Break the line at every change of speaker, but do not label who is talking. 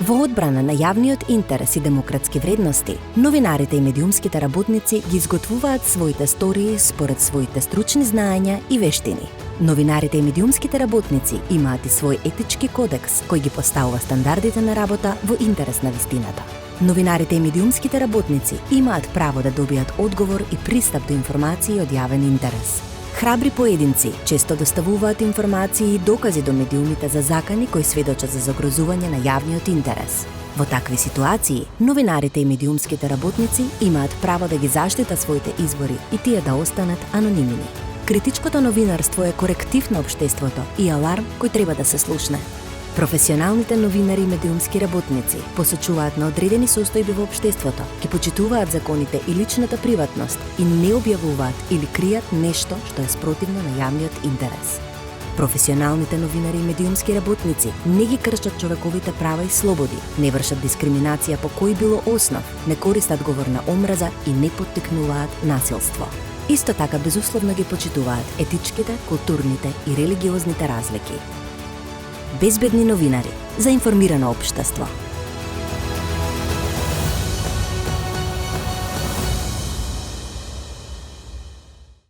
Во одбрана на јавниот интерес и демократски вредности, новинарите и медиумските работници ги изготвуваат своите стории според своите стручни знаења и вештини. Новинарите и медиумските работници имаат и свој етички кодекс кој ги поставува стандардите на работа во интерес на вистината. Новинарите и медиумските работници имаат право да добијат одговор и пристап до информации од јавен интерес. Храбри поединци често доставуваат информации и докази до медиумите за закани кои сведочат за загрозување на јавниот интерес. Во такви ситуации, новинарите и медиумските работници имаат право да ги заштитат своите извори и тие да останат анонимни. Критичкото новинарство е коректив на општеството и аларм кој треба да се слушне. Професионалните новинари и медиумски работници посочуваат на одредени состојби во општеството, ги почитуваат законите и личната приватност и не објавуваат или кријат нешто што е спротивно на јавниот интерес. Професионалните новинари и медиумски работници не ги кршат човековите права и слободи, не вршат дискриминација по кој било основ, не користат говор на омраза и не поттикнуваат насилство. Исто така безусловно ги почитуваат етичките, културните и религиозните разлики. Безбедни новинари за информирано општество.